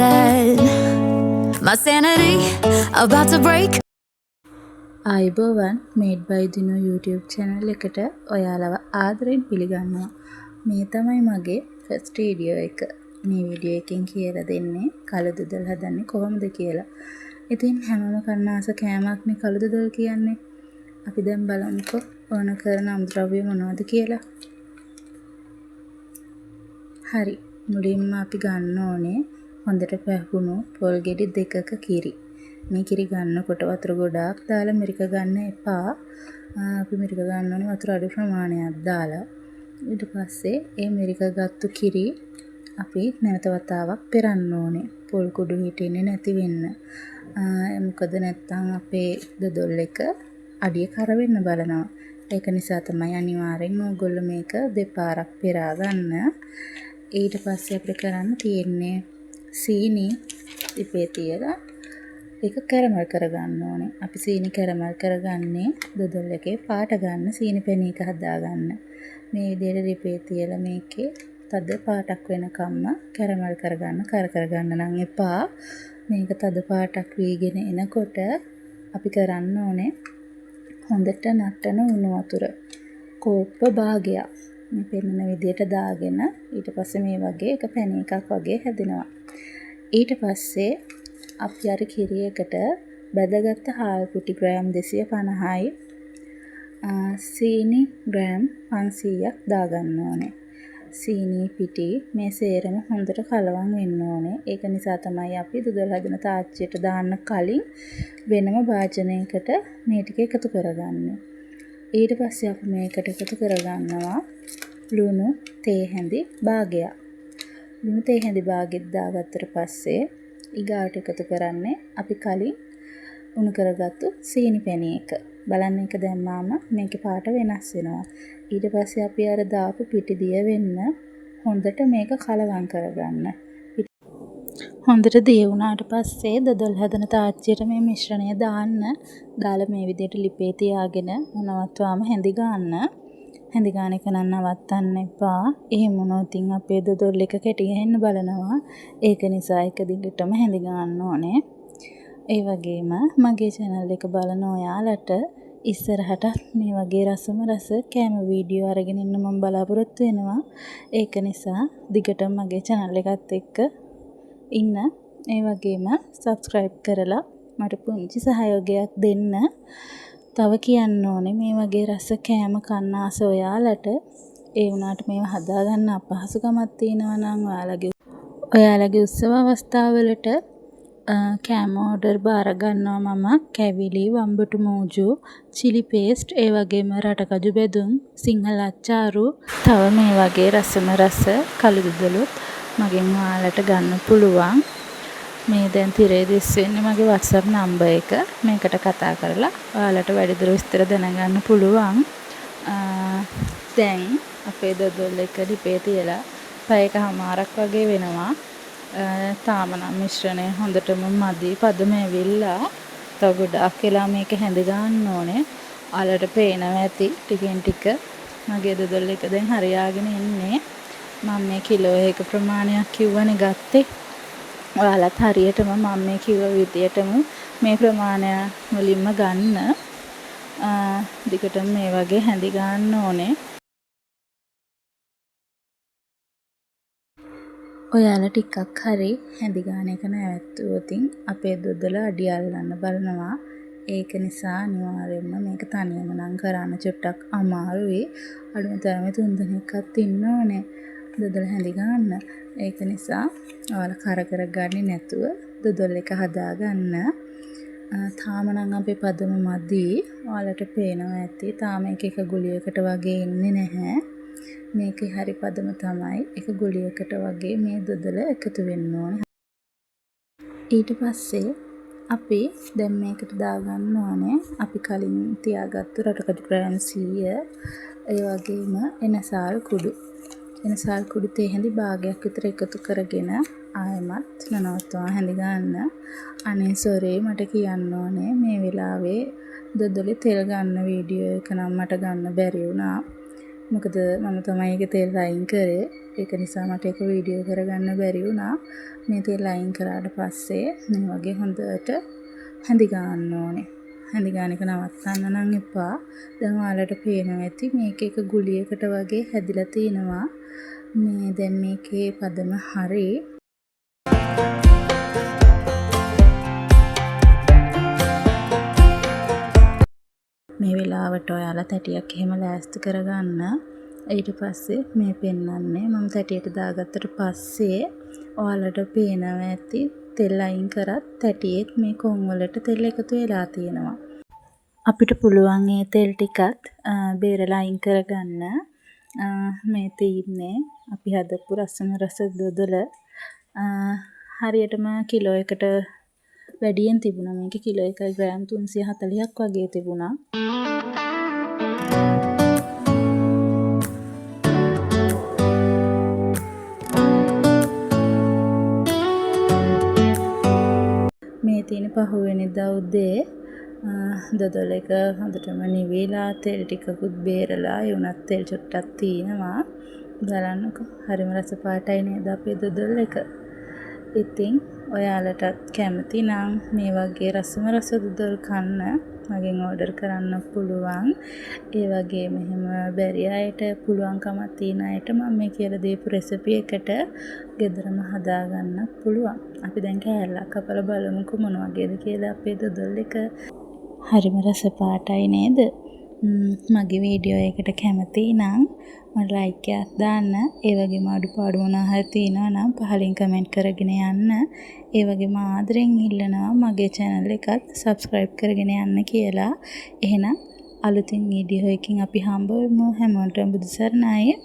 head. My sanity about to break. ආයුබෝවන් made බයි දිනු YouTube channel එකට ඔයාලව ආදරෙන් පිළිගන්නවා. මේ තමයි මගේ ෆස්ට් වීඩියෝ එක. මේ වීඩියෝ එකෙන් කියලා දෙන්නේ කළු දුදල් හදන්නේ කොහොමද කියලා. ඉතින් හැමෝම කන්න ආස කෑමක්නේ කළු දුදල් කියන්නේ. අපි දැන් බලමුකෝ ඕන කරන අමුද්‍රව්‍ය මොනවද කියලා. හරි. මුලින්ම අපි ගන්න ඕනේ හොඳට පැහුණු පොල් ගෙඩි 2ක කිරි. මේ කිරි ගන්නකොට වතුර ගොඩාක් දාලා මිරික ගන්න එපා. අපි මිරික ගන්න ඕනේ වතුර අඩු ප්‍රමාණයක් දාලා. ඊට පස්සේ මේ මිරික ගත්තු කිරි අපි නැවත වතාවක් පෙරන්න ඕනේ. පොල් කුඩු හිටින්නේ නැති වෙන්න. මොකද නැත්තම් අපේ දොඩොල් එක අඩිය කර වෙන්න බලනවා. ඒක නිසා තමයි අනිවාර්යෙන් ඕගොල්ලෝ මේක දෙපාරක් පෙරා ගන්න. ඊට පස්සේ අපිට කරන්න තියෙන්නේ සීනි ඉපේ තියලා ඒක කැරමල් කරගන්න ඕනේ. අපි සීනි කැරමල් කරගන්නේ දොඩොල් එකේ පාට ගන්න සීනි පෙනී එක හදාගන්න. මේ විදිහට රිපේ තියලා මේකේ තද පාටක් වෙනකම්ම කැරමල් කරගන්න කරගන්න නම් එපා. මේක තද පාටක් වීගෙන එනකොට අපි කරන්න ඕනේ හොඳට නටන උණු වතුර කෝප්ප භාගයක් මේ පෙන්නන විදිහට දාගෙන ඊට පස්සේ මේ වගේ එක පැණි එකක් වගේ හැදෙනවා. ඊට පස්සේ අපි අර කිරියකට බැදගත්ත හාල් කුටි ග්‍රෑම් 250යි සීනි ග්‍රෑම් 500ක් දාගන්න ඕනේ. සීනි පිටි මේ සේරම හොඳට කලවම් වෙන්න ඕනේ. ඒක නිසා තමයි අපි දුදල් හදන තාච්චියට දාන්න කලින් වෙනම භාජනයකට මේ ටික එකතු කරගන්නේ. ඊට පස්සේ අපි මේකට එකතු කරගන්නවා ලුණු තේ හැඳි භාගයක්. ලුණු තේ හැඳි භාගෙත් දාගත්තට පස්සේ ඊගාට එකතු කරන්නේ අපි කලින් උණු කරගත්තු සීනි පැණි එක. බලන්න එක දැම්මාම මේකේ පාට වෙනස් වෙනවා. ඊට පස්සේ අපි අර දාපු පිටි දිය වෙන්න හොඳට මේක කලවම් කරගන්න. හොඳට දිය වුණාට පස්සේ දොඩොල් හදන තාච්චියට මේ මිශ්‍රණය දාන්න. දාලා මේ විදිහට ලිපේ තියාගෙන නවත්වාම හැඳි ගන්න. හැඳි ගන්න එක නම් නවත්තන්න එපා. එහෙම වුණොත් අපේ දොඩොල් එක කැටි ගහන්න බලනවා. ඒක නිසා එක දිගටම හැඳි ගන්න ඕනේ. ඒ වගේම මගේ channel එක බලන ඔයාලට ඉස්සරහට මේ වගේ රසම රස කෑම වීඩියෝ අරගෙන ඉන්න මම බලාපොරොත්තු වෙනවා. ඒක නිසා දිගටම මගේ channel එකත් එක්ක ඉන්න. ඒ වගේම subscribe කරලා මට පුංචි සහයෝගයක් දෙන්න. තව කියන්න ඕනේ මේ වගේ රස කෑම කන්න ආස ඔයාලට ඒ වුණාට මේවා හදාගන්න අපහසුකමක් තියෙනවා නම් ඔයාලගේ උත්සව අවස්ථාවලට කෑම ඕඩර් බාර ගන්නවා මම. කැවිලි, වම්බුටු මූජු, chili paste, ඒ වගේම රටකජු බෙදුම්, සිංහල අච්චාරු, තව මේ වගේ රසම රස කළු දුදලුත් මගෙන් ඔයාලට ගන්න පුළුවන්. මේ දැන් තිරේ දිස් වෙන්නේ මගේ WhatsApp නම්බර් එක. මේකට කතා කරලා ඔයාලට වැඩිදුර විස්තර දැනගන්න පුළුවන්. දැන් අපේ දොඩොල් එක ලිපේ තියලා පැයකමාරක් වගේ වෙනවා. තාම නම් මිශ්‍රණය හොඳටම මදි. පදම ඇවිල්ලා තව ගොඩාක් වෙලා මේක හැඳ ගන්න ඕනේ. ඔයාලට පේනවා ඇති ටිකෙන් ටික මගේ දොඩොල් එක දැන් හරියාගෙන ඉන්නේ. මම මේ කිලෝ එක ප්‍රමාණයක් කිව්වනේ ගත්තේ. ඔයාලත් හරියටම මම මේ කිව්ව විදියටම මේ ප්‍රමාණය මුලින්ම ගන්න. දිගටම මේ වගේ හැඳි ගන්න ඕනේ. ඔයාලා ටිකක් හරි හැඳි ගන්න එක නැවැත්තුවොත් අපේ දොඩොල අඩිය අල්ලන්න බලනවා. ඒක නිසා අනිවාර්යයෙන්ම මේක තනියම නම් කරන්න චුට්ටක් අමාරුයි. අඩුම තරමේ 3 දෙනෙක්වත් ඉන්න ඕනේ දොඩොල හැඳි ගන්න. ඒක නිසා ඔයාලා කර ගන්නේ නැතුව දොඩොල් එක හදාගන්න. තාම නම් අපේ පදම මදි. ඔයාලට පේනවා ඇති. තාම එක ගුලියකට වගේ ඉන්නේ නැහැ. මේකේ හරි පදම තමයි එක ගුලියකට වගේ මේ දොඩොල එකතු වෙන්න ඕනේ. ඊට පස්සේ අපි දැන් මේකට දාගන්න ඕනේ අපි කලින් තියාගත්තු රටකඩු ග්‍රෑම් 100 ඒ වගේම එනසාල් කුඩු. එනසාල් කුඩු තේ හැඳි භාගයක් විතර එකතු කරගෙන ආයමත් නනවත්වා හැඳි ගන්න. අනේ සෝරි මට කියන්න ඕනේ මේ වෙලාවේ දොඩොලේ තෙල් ගන්න වීඩියෝ එක නම් මට ගන්න බැරි වුණා. මොකද මම තමයි ඒක තෙල් අයින් කරේ. ඒක නිසා මට ඒක වීඩියෝ කරගන්න බැරි වුණා. මේ තෙල් අයින් කරාට පස්සේ මේ වගේ හොඳට හැඳි ගන්න ඕනේ. හැඳි ගන්න එක නවත්තන්න නම් එපා. දැන් ඔයාලට පේනවා ඇති මේක එක ගුලියකට වගේ හැදිලා තිනවා. මේ දැන් මේකේ පදම හරි. මේ වෙලාවට ඔයාලා තැටියක් එහෙම ලෑස්ති කරගන්න. ඊට පස්සේ මේ පෙන්නන්නේ මම තැටියට දාගත්තට පස්සේ ඔයාලට පේනවා ඇති තෙල් අයින් කරත් තැටියෙත් මේ කොන් වලට තෙල් එකතු වෙලා තියෙනවා. අපිට පුළුවන් මේ තෙල් ටිකත් බේරලා අයින් කරගන්න. මේ තියෙන්නේ අපි හදපු රසම රස දොදල හරියටම කිලෝ එකට වැඩියෙන් තිබුණා. මේක කිලෝ 1 ග්‍රෑම් 340ක් වගේ තිබුණා. මේ තියෙන පහුවෙනිදා උදේ දොදල එක හොඳටම නිවිලා තෙල් ටිකකුත් බේරලා ඒ උනත් තෙල් චුට්ටක් තියෙනවා. බලන්නකෝ හරිම රස පාටයි නේද අපේ දොදල එක. ඉතින් ඔයාලටත් කැමති නම් මේ වගේ රසම රස දොදල් කන්න මගෙන් ඕඩර් කරන්න පුළුවන්. ඒ වගේම එහෙම බැරි අයට පුළුවන්කමක් තියෙන අයට මම මේ කියලා දීපු රෙසිපි එකට ගෙදරම හදාගන්න පුළුවන්. අපි දැන් කෑල්ලක් කපලා බලමුකෝ මොන වගේද කියලා අපේ දොදල් එක. හරිම රස පාටයි නේද? මගේ වීඩියෝ එකට කැමති නම් මට ලයික් එකක් දාන්න. ඒ වගේම අඩුපාඩු මොනවා හරි තියෙනවා නම් පහලින් කමෙන්ට් කරගෙන යන්න. ඒ වගේම ආදරෙන් ඉල්ලනවා මගේ channel එකත් subscribe කරගෙන යන්න කියලා. එහෙනම් අලුතින් වීඩියෝ එකකින් අපි හම්බ වෙමු. හැමෝටම බුදු සරණයි.